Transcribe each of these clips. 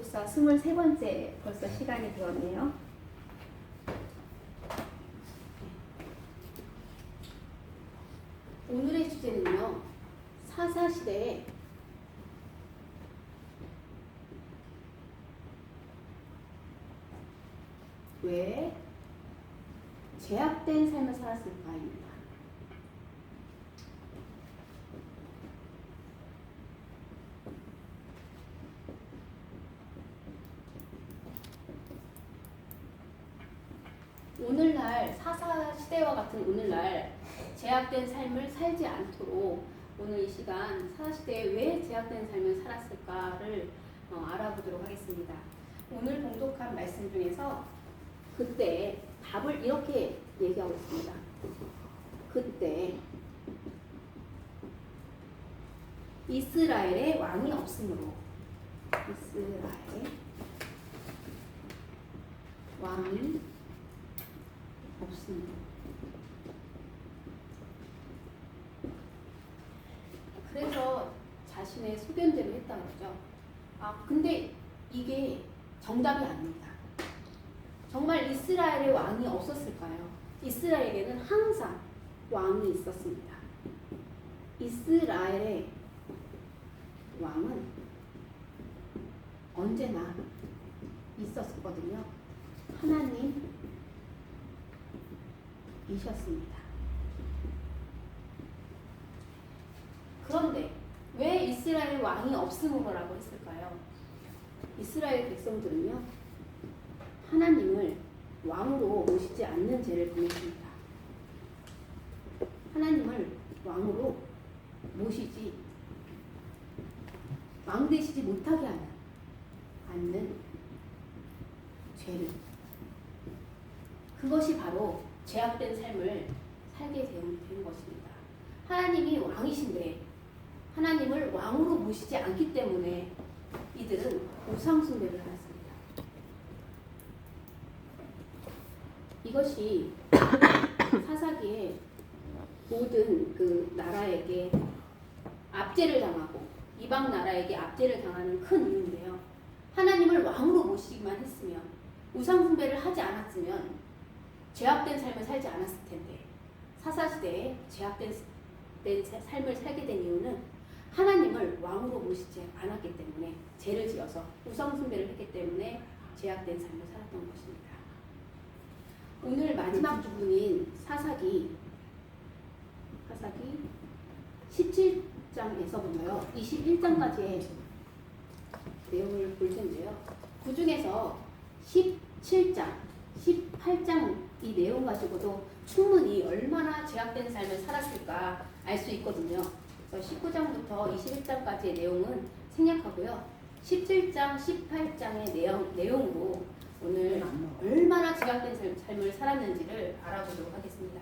기숙사 23번째 벌써 시간이 되었네요. 오늘의 주제는요, 사사시대에 왜 제약된 삶을 살았을까입니다. 오늘날 사사시대와 같은 오늘날 제약된 삶을 살지 않도록 오늘 이 시간 사사시대에 왜 제약된 삶을 살았을까를 알아보도록 하겠습니다. 오늘 봉독한 말씀 중에서 그때 답을 이렇게 얘기하고 있습니다. 그때 이스라엘에 왕이 없으므로 이스라엘에 왕이 없습니다. 그래서 자신의 소견대로 했다고 그러죠. 근데 이게 정답이 아닙니다. 정말 이스라엘에 왕이 없었을까요? 이스라엘에는 항상 왕이 있었습니다. 이스라엘의 왕은 언제나 있었거든요. 하나님이셨습니다. 그런데 왜 이스라엘 왕이 없음으로라고 했을까요? 이스라엘 백성들은요, 하나님을 왕으로 모시지 않는 죄를 범했습니다. 하나님을 왕으로 모시지, 왕 되시지 못하게 하는 않는 죄를, 그것이 바로 죄악된 삶을 살게 된 것입니다. 하나님이 왕이신데 하나님을 왕으로 모시지 않기 때문에 이들은 우상숭배를 하였습니다. 이것이 사사기에 모든 그 나라에게 압제를 당하고 이방 나라에게 압제를 당하는 큰 이유인데요. 하나님을 왕으로 모시기만 했으면, 우상숭배를 하지 않았으면 죄악된 삶을 살지 않았을 텐데, 사사시대에 죄악된 삶을 살게 된 이유는 하나님을 왕으로 모시지 않았기 때문에, 죄를 지어서 우상숭배를 했기 때문에 죄악된 삶을 살았던 것입니다. 오늘 마지막 부분인 사사기 17장에서부터요 21장까지의 내용을 볼 텐데요. 그 중에서 17장, 18장 이 내용 가지고도 충분히 얼마나 죄악된 삶을 살았을까 알 수 있거든요. 그래서 19장부터 21장까지의 내용은 생략하고요. 17장, 18장의 내용으로 오늘 얼마나 죄악된 삶을 살았는지를 알아보도록 하겠습니다.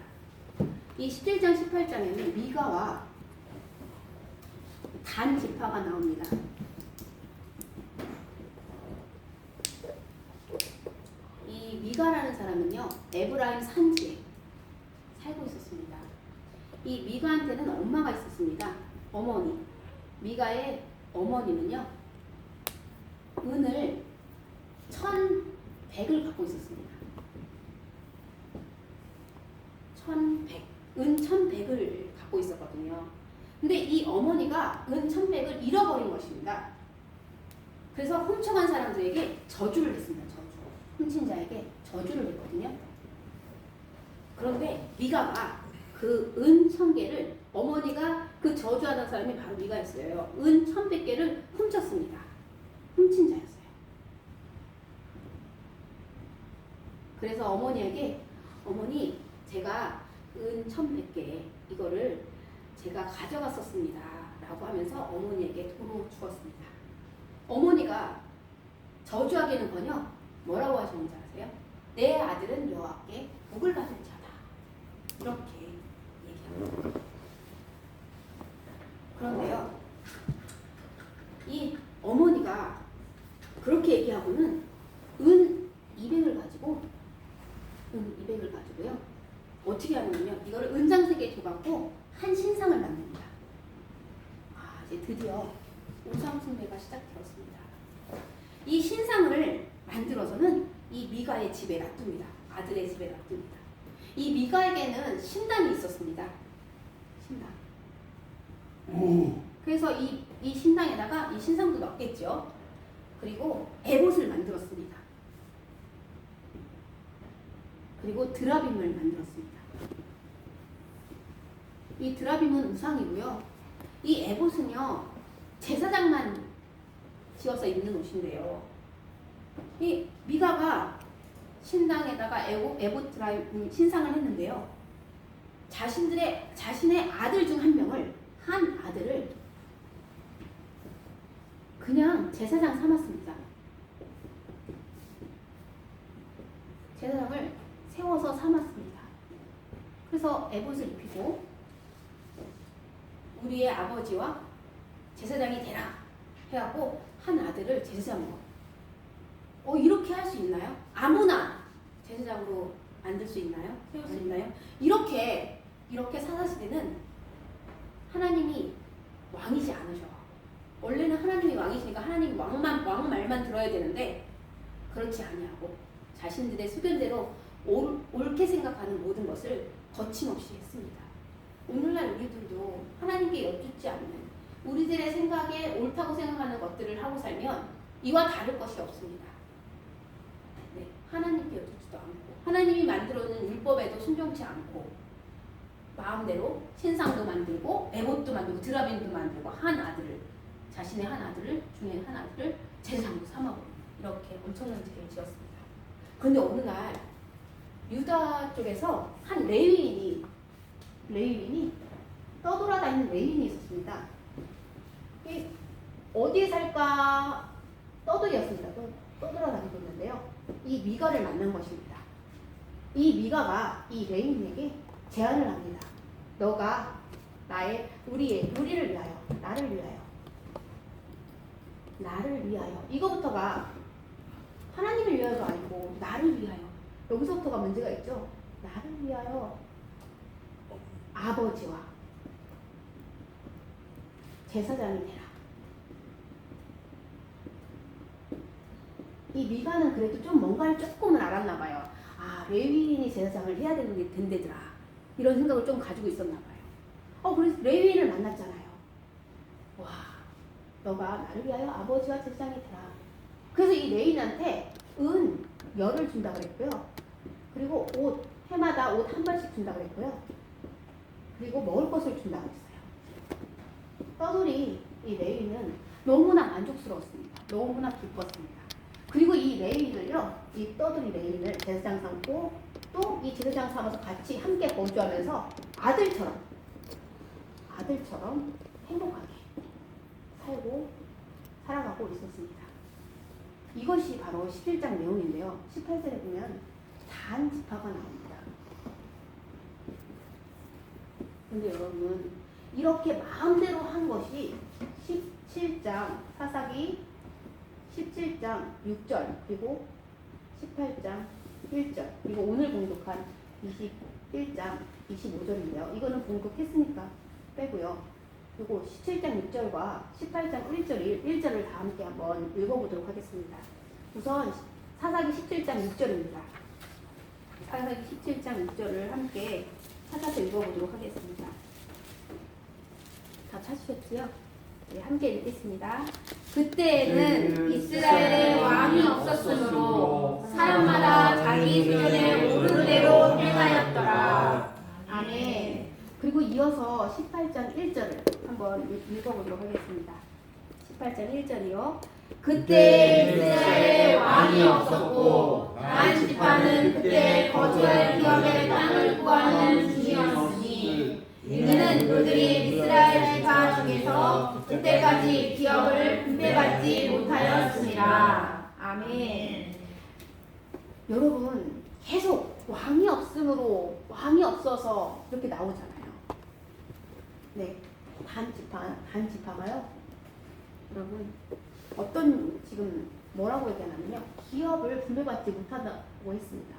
이 17장, 18장에는 미가와 단 지파가 나옵니다. 이 미가라는 사람은요, 에브라임 산지에 살고 있었습니다. 이 미가한테는 엄마가 있었습니다. 어머니. 미가의 어머니는요, 은을 1,100을 갖고 있었습니다. 1,100. 은 1,100을 갖고 있었거든요. 근데 이 어머니가 은 1,100을 잃어버린 것입니다. 그래서 훔쳐간 사람들에게 저주를 했습니다. 저주. 훔친 자에게 저주를 했거든요. 그런데 미가가 그 은 1,000개를, 어머니가 그 저주하던 사람이 바로 미가였어요. 은 1,100개를 훔쳤습니다. 훔친 자였어요. 그래서 어머니에게, 어머니, 제가 은 1,100개 이거를 제가 가져갔었습니다 라고 하면서 어머니에게 도로 주었습니다. 어머니가 저주하기는커녕 뭐라고 하셨는지 아세요? 내 아들은 여호와께 복을 받을 자다, 이렇게 얘기합니다. 그런데요, 이 어머니가 그렇게 얘기하고는 은 200을 가지고요, 어떻게 하냐면요, 이거를 은장색에 줘갖고 한 신상을 만듭니다. 이제 드디어 우상숭배가 시작되었습니다. 이 만들어서는 이 미가의 집에 놔둡니다. 아들의 집에 놔둡니다. 이 미가에게는 신당이 있었습니다. 신당. 그래서 이 신당에다가 이 신상도 넣었겠죠. 그리고 에봇을 만들었습니다. 그리고 드라빔을 만들었습니다. 이 드라빔은 우상이고요. 이 에봇은요, 제사장만 지어서 입는 옷인데요. 이 미가가 신당에다가 에봇 드라빔 신상을 했는데요. 자신의 아들 중 한 아들을 그냥 제사장 삼았습니다. 제사장을 세워서 삼았습니다. 그래서 에봇을 입히고 우리의 아버지와 제사장이 되라 해갖고 한 아들을 제사장으로 이렇게 할 수 있나요? 아무나 제사장으로 만들 수 있나요? 세울 수 있나요? 이렇게 사사시대는 하나님이 왕이지 않으셔. 원래는 하나님이 왕이시니까 하나님 왕 말만 들어야 되는데 그렇지 아니하고 자신들의 수견대로 옳게 생각하는 모든 것을 거침없이 했습니다. 오늘날 우리들도 하나님께 여쭙지 않는 우리들의 생각에 옳다고 생각하는 것들을 하고 살면 이와 다를 것이 없습니다. 네, 하나님께 여쭙지도 않고 하나님이 만들어놓은 율법에도 순종치 않고 마음대로 신상도 만들고 에봇도 만들고 드라빔도 만들고 자신의 한 아들을 중에 한 아들을 제사장으로 삼아버리고 이렇게 엄청난 죄를 지었습니다. 그런데 어느 날 유다 쪽에서 한 레위인이 떠돌아다니는 레위인이 있었습니다. 어디에 살까 떠돌이었습니다. 떠돌아다니고 있는데요. 이 미가를 만난 것입니다. 이 미가가 이 레위인에게 제안을 합니다. 너가 우리를 위하여, 나를 위하여. 이거부터가 하나님을 위하여가 아니고 나를 위하여. 여기서부터가 문제가 있죠. 나를 위하여 아버지와 제사장이 되라. 이 미가는 그래도 좀 뭔가를 조금은 알았나 봐요. 레위인이 제사장을 해야 되는 게 된대더라. 이런 생각을 좀 가지고 있었나 봐요. 그래서 레위인을 만났잖아요. 와, 너가 나를 위하여 아버지와 제사장이 되라. 그래서 이 레위인한테 열을 준다 그랬고요. 그리고 해마다 옷 한 벌씩 준다 그랬고요. 그리고 먹을 것을 준다 그랬어요. 떠돌이 이 레위인은 너무나 만족스러웠습니다. 너무나 기뻤습니다. 그리고 이 레위인을요, 이 떠돌이 레위인을 제사장 삼고 또 이 제사장 삼아서 같이 함께 거주하면서 아들처럼 행복하게 살아가고 있었습니다. 이것이 바로 11장 내용인데요. 18절에 보면 단 지파가 나옵니다. 근데 여러분, 이렇게 마음대로 한 것이 17장 사사기 17장 6절 그리고 18장 1절 그리고 오늘 공독한 21장 25절인데요. 이거는 공독했으니까 빼고요. 그리고 17장 6절과 18장 1절을 다 함께 한번 읽어보도록 하겠습니다. 우선 사사기 17장 6절입니다. 사사기 17장 6절을 함께 찾아서 읽어보도록 하겠습니다. 다 찾으셨지요? 네, 함께 읽겠습니다. 그때에는 이스라엘에 왕이 없었으므로 사람마다 자기 수준에 오른 대로 행하였더라. 아멘. 그리고 이어서 18장 1절을 한번 읽어보도록 하겠습니다. 18장 1절이요. 그때 이스라엘에 왕이 없었고 단 지파는 그때 거주할 기업의 땅을 구하는 중이었으니 이는 그들이 이스라엘 지파 중에서 그때까지 기업을 분배받지 못하였습니다. 아멘. 여러분, 계속 왕이 없어서 이렇게 나오잖아요. 네, 단 지파가요. 여러분, 지금 뭐라고 얘기하냐면요, 기업을 분배받지 못한다고 했습니다.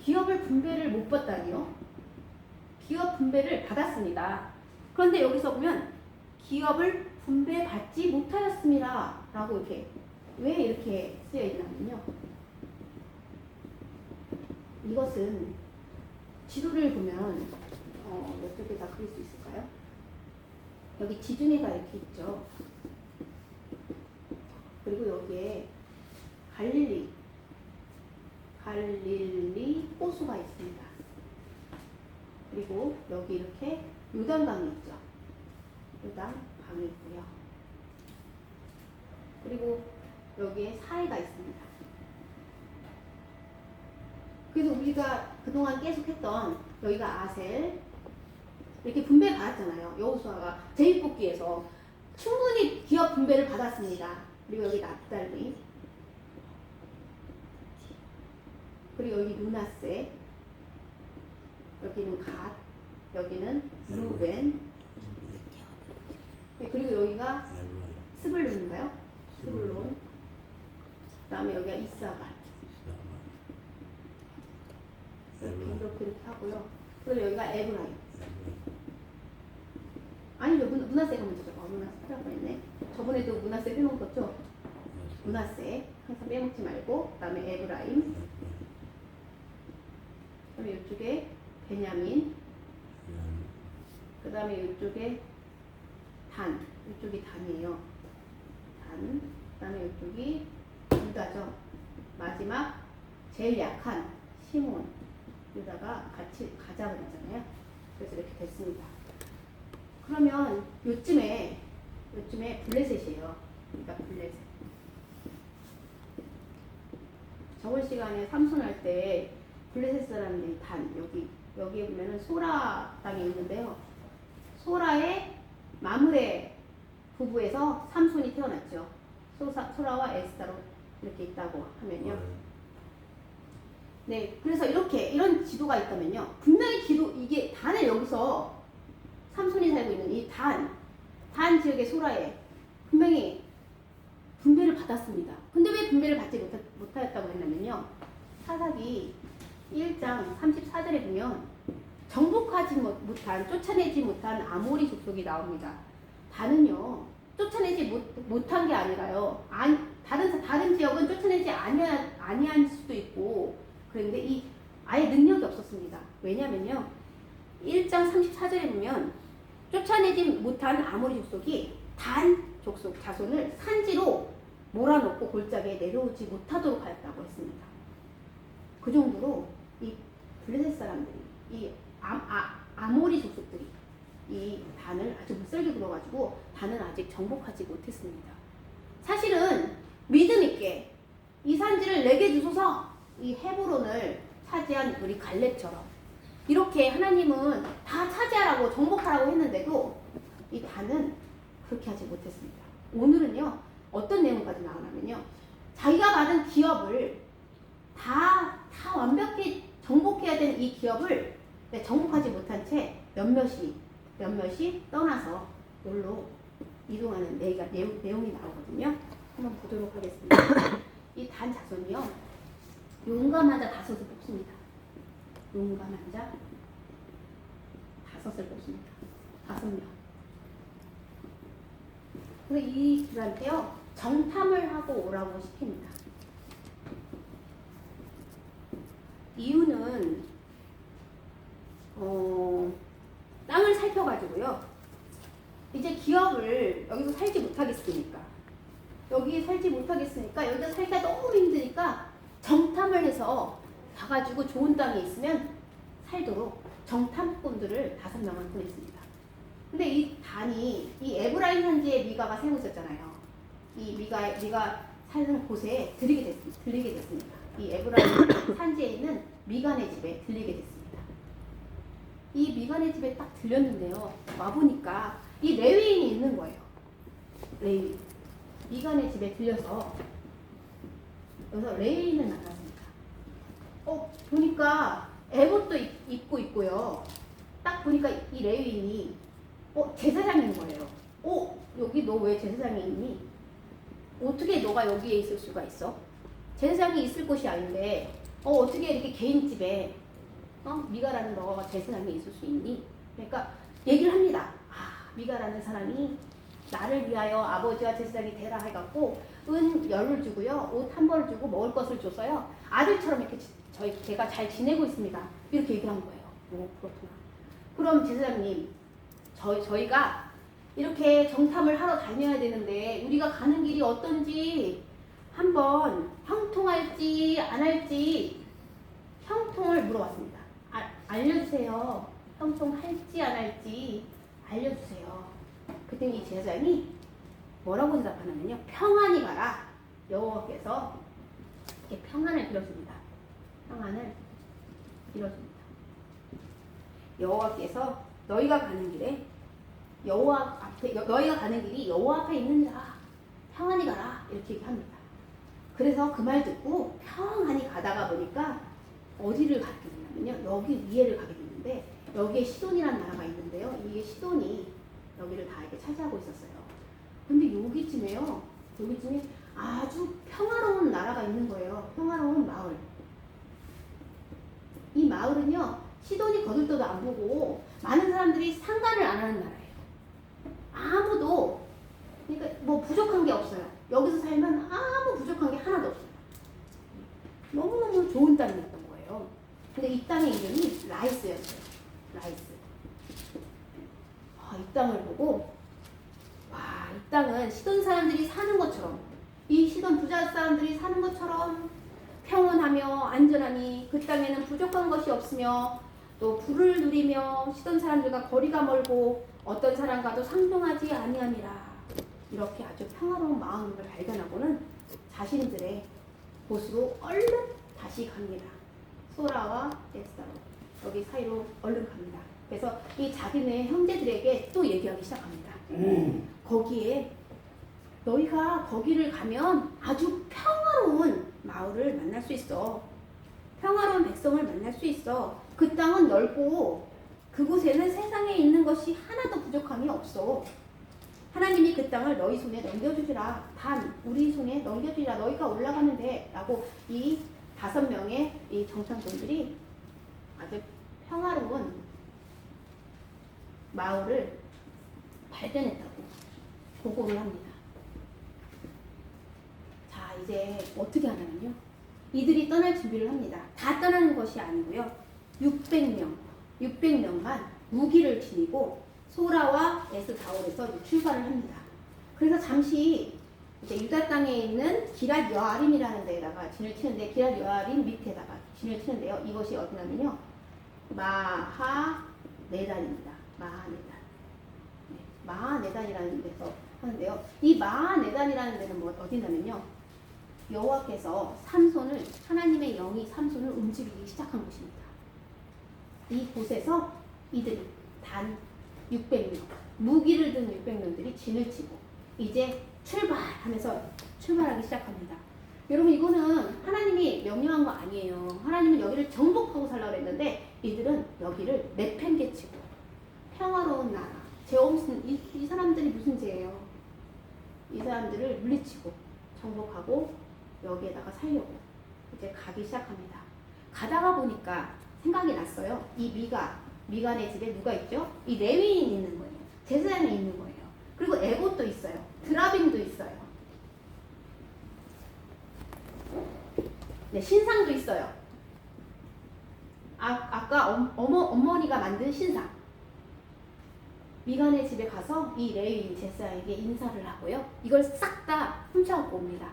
기업을 분배를 못 받다니요? 기업 분배를 받았습니다. 그런데 여기서 보면 기업을 분배받지 못하였습니다 라고 이렇게 왜 이렇게 쓰여 있냐면요. 이것은 지도를 보면 이쪽에다 그릴 수 있을까요? 여기 지중해가 이렇게 있죠. 그리고 여기에 갈릴리 호수가 있습니다. 그리고 여기 이렇게 요단강이 있죠. 요단강이 있고요. 그리고 여기에 사해가 있습니다. 그래서 우리가 그동안 계속 했던 여기가 아셀 이렇게 분배 받았잖아요. 여호수아가 제윗복귀에서 충분히 기업 분배를 받았습니다. 그리고 여기 납달리, 그리고 여기 므낫세, 여기는 갓, 여기는 루벤, 그리고 여기가 스불론인가요? 스불론. 그다음에 여기가 이사갈. 이렇게 하고요. 그리고 여기가 에브라임. 아니죠, 므낫세가 먼저죠. 므낫세 빼먹었네. 저번에도 므낫세 빼먹었죠. 므낫세 항상 빼먹지 말고, 그다음에 에브라임. 그다음에 이쪽에 베냐민. 그다음에 이쪽에 단. 이쪽이 단이에요. 단. 그다음에 이쪽이 유다죠. 마지막 제일 약한 시몬. 유다가 같이 가자 그랬잖아요. 그래서 이렇게 됐습니다. 그러면 요쯤에 블레셋이에요. 그러니까 블레셋. 저번 시간에 삼손 할 때 블레셋 사람들이 단 여기에 보면은 소라 땅이 있는데요. 소라의 마므레 부부에서 삼손이 태어났죠. 소라와 에스다로 이렇게 있다고 하면요. 네, 그래서 이런 지도가 있다면요. 분명히 이게 단을 여기서 삼손이 살고 있는 이 단 지역의 소라에 분명히 분배를 받았습니다. 근데 왜 분배를 받지 못하였다고 했냐면요. 사사기 1장 34절에 보면 정복하지 못한, 쫓아내지 못한 아모리 족속이 나옵니다. 단은요, 쫓아내지 못한 게 아니라요. 다른 지역은 쫓아내지 아니한 수도 있고, 그런데 아예 능력이 없었습니다. 왜냐면요. 1장 34절에 보면 쫓아내지 못한 아모리 족속이 단 족속 자손을 산지로 몰아넣고 골짜기에 내려오지 못하도록 하였다고 했습니다. 그 정도로 이 블레셋 사람들이, 이 아모리 족속들이 이 단을 아주 못살게 굴어가지고 단을 아직 정복하지 못했습니다. 사실은 믿음 있게 이 산지를 내게 주소서, 이 헤브론을 차지한 우리 갈렙처럼 이렇게 하나님은 다 차지하라고 정복하라고 했는데도 이 단은 그렇게 하지 못했습니다. 오늘은요, 어떤 내용까지 나오냐면요, 자기가 받은 기업을 다 완벽히 정복해야 되는 이 기업을 정복하지 못한 채 몇몇이 떠나서 여기로 이동하는 내용이 나오거든요. 한번 보도록 하겠습니다. 이 단 자손이요, 용감한 자 5을 뽑습니다. 용감한 자 5을 뽑습니다. 5명. 그래서 이 들한테요, 정탐을 하고 오라고 시킵니다. 이유는 땅을 살펴가지고요, 이제 기업을 여기서 살지 못하겠으니까 여기서 살기가 너무 힘드니까 정탐을 해서 가가지고 좋은 땅에 있으면 살도록 정탐꾼들을 5명을 보냈습니다. 근데 이 에브라임 산지에 미가가 살고 있었잖아요. 이 미가 살던 곳에 들리게 됐습니다. 이 에브라임 산지에 있는 미간의 집에 들리게 됐습니다. 이 미간의 집에 딱 들렸는데요, 와보니까 이 레위인이 있는 거예요. 레위인. 미간의 집에 들려서 여기서 레위인을 만났습니다. 보니까 에봇도 입고 있고요. 딱 보니까 이 레위인이 제사장인 거예요. 여기 너 왜 제사장에 있니? 어떻게 너가 여기에 있을 수가 있어? 제사장이 있을 곳이 아닌데 어떻게 이렇게 개인집에 미가라는 너가 제사장에 있을 수 있니? 그러니까 얘기를 합니다. 미가라는 사람이 나를 위하여 아버지와 제사장이 되라 해갖고 은 10을 주고요. 옷 한 벌을 주고 먹을 것을 줬어요. 아들처럼 이렇게 제가 잘 지내고 있습니다. 이렇게 얘기를 한 거예요. 그렇구나. 그럼 제사장님, 저희가 이렇게 정탐을 하러 다녀야 되는데 우리가 가는 길이 어떤지 한번 형통할지 안 할지 형통을 물어봤습니다. 알려주세요. 형통할지 안 할지 알려주세요. 그때 이 제사장이 뭐라고 대답하냐면요. 평안히 가라. 여호와께서 이렇게 평안을 빌어줍니다. 평안을 빌어줍니다. 여호와께서 너희가 가는 길에 너희가 가는 길이 여호와 앞에 있는 자 평안히 가라 이렇게 얘기합니다. 그래서 그 말 듣고 평안히 가다가 보니까 어디를 가게 되냐면요. 여기 위에를 가게 됐는데 여기에 시돈이라는 나라가 있는데요. 이게 시돈이 여기를 다 이렇게 차지하고 있었어요. 근데 여기쯤에 아주 평화로운 나라가 있는 거예요. 평화로운 마을. 이 마을은요. 시돈이 거들떠도 안 보고 많은 사람들이 상관을 안 하는 나라예요. 아무도 그러니까 뭐 부족한 게 없어요. 여기서 살면 아무 부족한 게 하나도 없어요. 너무너무 좋은 땅이었던 거예요. 근데 이 땅의 이름이 라이스였어요. 라이스. 이 땅을 보고 이 땅은 시돈 사람들이 사는 것처럼 이 시돈 부자 사람들이 사는 것처럼 평온하며 안전하니 그 땅에는 부족한 것이 없으며 또 부를 누리며 시돈 사람들과 거리가 멀고 어떤 사람과도 상종하지 아니함이라. 이렇게 아주 평화로운 마음을 발견하고는 자신들의 곳으로 얼른 다시 갑니다. 소라와 에스더로 여기 사이로 얼른 갑니다. 그래서 이 자기네 형제들에게 또 얘기하기 시작합니다. 거기에 너희가 거기를 가면 아주 평화로운 마을을 만날 수 있어. 평화로운 백성을 만날 수 있어. 그 땅은 넓고 그곳에는 세상에 있는 것이 하나도 부족함이 없어. 하나님이 그 땅을 너희 손에 넘겨주시라. 단 우리 손에 넘겨주시라. 너희가 올라가면 돼. 라고 이 5명의 이 정탐꾼들이 아주 평화로운 마을을 발견했다고 보고를 합니다. 자, 이제 어떻게 하냐면요. 이들이 떠날 준비를 합니다. 다 떠나는 것이 아니고요. 600명만 무기를 지니고 소라와 에스다올에서 출발을 합니다. 그래서 잠시 이제 유다 땅에 있는 기랏 여아림이라는 데다가 진을 치는데 기랏 여아림 밑에다가 진을 치는데요. 이것이 어디냐면요. 마하네단입니다. 마하네단. 네, 마하네단이라는 데서 하는데요. 이 마하네단이라는 데는 어디냐면요. 여호와께서 삼손을 하나님의 영이 삼손을 움직이기 시작한 곳입니다. 이 곳에서 이들이 단 600명 무기를 든 600명들이 진을 치고 이제 출발하면서 출발하기 시작합니다. 여러분 이거는 하나님이 명령한 거 아니에요. 하나님은 여기를 정복하고 살라고 했는데 이들은 여기를 내팽개치고 평화로운 나라 죄 없는 이 사람들이 무슨 죄예요? 이 사람들을 물리치고 정복하고 여기에다가 살려고 이제 가기 시작합니다. 가다가 보니까 생각이 났어요. 이 미간의 집에 누가 있죠? 이 레위인이 있는 거예요. 제사장이 있는 거예요. 그리고 에봇도 있어요. 드라빔도 있어요. 네, 신상도 있어요. 아까 어머니가 만든 신상. 미간의 집에 가서 이 레위인 제사장에게 인사를 하고요. 이걸 싹 다 훔쳐갖고 옵니다.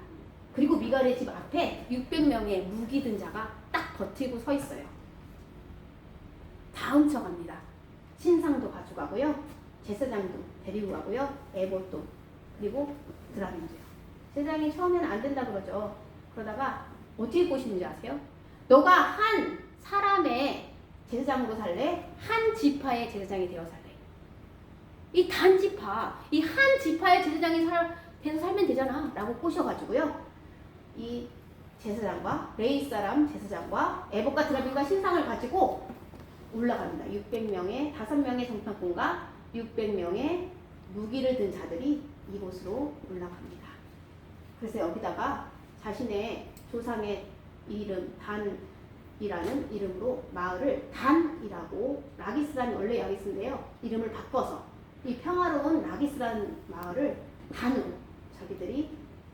그리고 미간의 집 앞에 600명의 무기 든 자가 딱 버티고 서 있어요. 다 훔쳐갑니다. 신상도 가져가고요. 제사장도 데리고 가고요. 에봇도 그리고 드라빔도요. 제사장이 처음에는 안 된다 그러죠. 그러다가 어떻게 꼬시는지 아세요? 너가 한 사람의 제사장으로 살래? 한 지파의 제사장이 되어 살래? 이 단지파, 이 한 지파의 제사장이 돼서 살면 되잖아 라고 꼬셔가지고요. 이 제사장과 레위 사람 제사장과 에봇과 드라빔과 신상을 가지고 올라갑니다. 600명의 5명의 정탐꾼과 600명의 무기를 든 자들이 이곳으로 올라갑니다. 그래서 여기다가 자신의 조상의 이름 단이라는 이름으로 마을을 단이라고 라기스라는 원래 야기스인데요. 이름을 바꿔서 이 평화로운 라기스라는 마을을 단으로 자기들이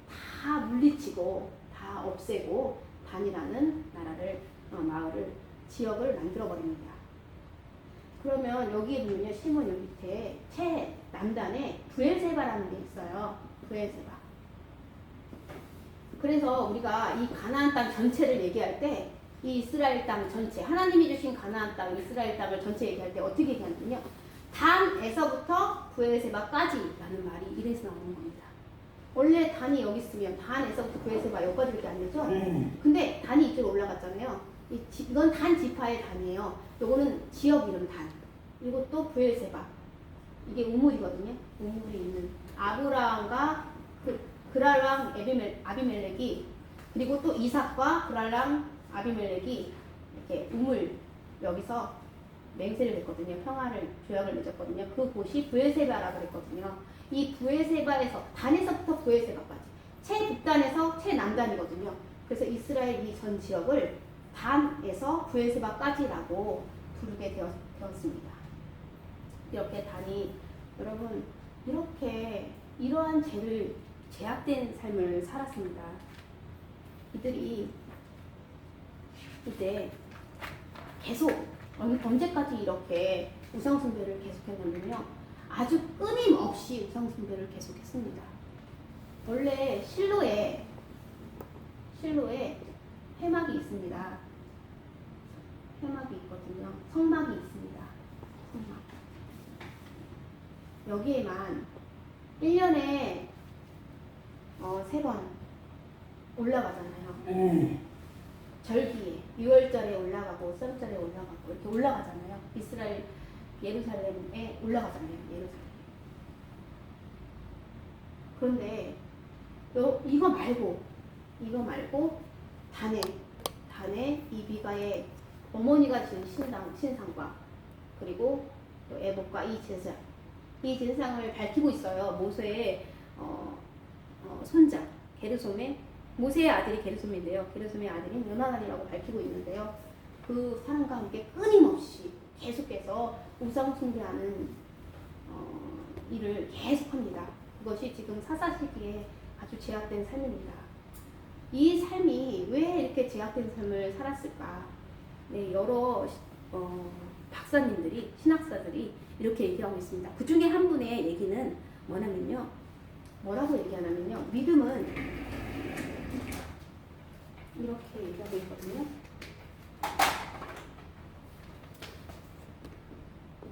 다 물리치고 다 없애고 단이라는 나라를 마을을 지역을 만들어 버립니다. 그러면 여기에 보면요, 시몬 여기 밑에 최남단에 부엘세바라는 게 있어요. 부엘세바. 그래서 우리가 이 가나안 땅 전체를 얘기할 때 이 이스라엘 땅 전체, 하나님이 주신 가나안 땅, 이스라엘 땅을 전체 얘기할 때 어떻게 얘기하냐면요, 단에서부터 부엘세바까지라는 말이 이래서 나오는 겁니다. 원래 단이 여기 있으면 단에서부터 부엘세바 여기까지밖에 안 되죠? 근데 단이 이쪽으로 올라갔잖아요. 이건 단 지파의 단이에요. 요거는 지역 이름 단. 그리고 또 부엘세바. 이게 우물이거든요. 우물이 있는 아브라함과 그랄 왕 아비멜렉이, 그리고 또 이삭과 그랄 왕 아비멜렉이 이렇게 우물 여기서 맹세를 했거든요. 평화를 조약을 맺었거든요. 그 곳이 부엘세바라고 그랬거든요. 이 부엘세바에서 단에서부터 부엘세바까지 최북단에서 최남단이거든요. 그래서 이스라엘 이 전 지역을 단에서 부엘세바까지라고 부르게 되었습니다. 이렇게 단이, 여러분, 이렇게 이러한 제약된 삶을 살았습니다. 이들이 이제 계속 언제까지 이렇게 우상숭배를 계속했냐면요, 아주 끊임없이 우상숭배를 계속했습니다. 원래 실로에 회막이 있습니다. 회막이 있거든요. 성막이 있습니다. 성막. 여기에만 1년에 3번 올라가잖아요. 절기에 6월절에 올라가고 3월절에 올라가고 이렇게 올라가잖아요. 이스라엘 예루살렘에 올라가잖아요. 예루살렘. 그런데 이거 말고 단에 이 비가의 어머니가 지은 신상과 그리고 또 에봇과 이 제사장을 밝히고 있어요. 모세의 손자 게르솜의, 모세의 아들이 게르솜인데요. 게르솜의 아들인 요나단이라고 밝히고 있는데요. 그 사람과 함께 끊임없이 계속해서 우상 숭배하는 일을 계속합니다. 그것이 지금 사사 시기에 아주 제약된 삶입니다. 이 삶이 왜 이렇게 제약된 삶을 살았을까? 네, 여러 박사님들이, 신학사들이 이렇게 얘기하고 있습니다. 그 중에 한 분의 얘기는 뭐라고 얘기하냐면요, 믿음은 이렇게 얘기하고 있거든요.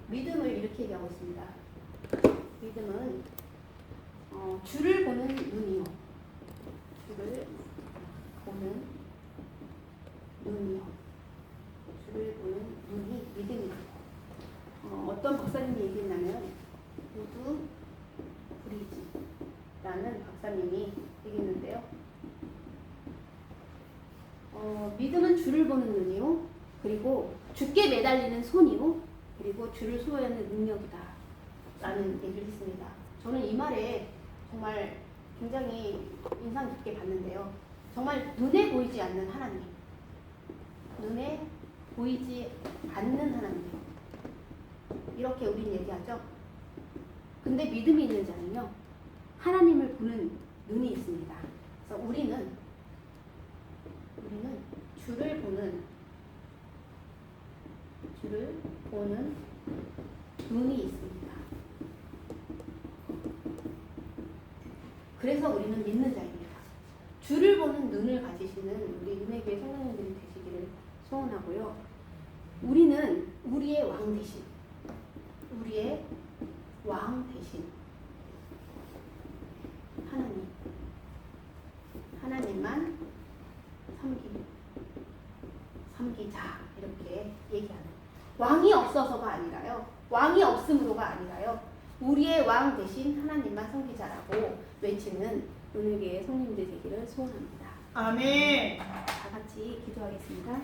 믿음을 이렇게 얘기하고 있습니다. 믿음은 주를 보는 눈이요. 주를 보는 눈이요. 주를 보는 눈이 믿음이다. 어떤 박사님이 얘기했냐면, 우드 브리지라는 박사님이 얘기했는데요. 믿음은 주를 보는 눈이요, 그리고 주께 매달리는 손이요, 그리고 주를 소유하는 능력이다 라는 얘기를 했습니다. 저는 이 말에 정말 굉장히 인상 깊게 봤는데요. 정말 눈에 보이지 않는 하나님, 눈에 보이지 않는 하나님, 이렇게 우린 얘기하죠. 근데 믿음이 있는 자는요, 하나님을 보는 눈이 있습니다. 그래서 우리는 주를 보는 눈이 있습니다. 그래서 우리는 믿는 자입니다. 주를 보는 눈을 가지시는 우리 은혜교회 성도님들이 되시기를 소원하고요. 우리는 우리의 왕 대신 하나님만 섬기자, 이렇게 얘기하는, 왕이 없어서가 아니라요, 왕이 없음으로가 아니라요, 우리의 왕 대신 하나님만 섬기자라고 외치는 은혜교회 성도님들 되기를 소원합니다. 아멘. 다 같이 기도하겠습니다.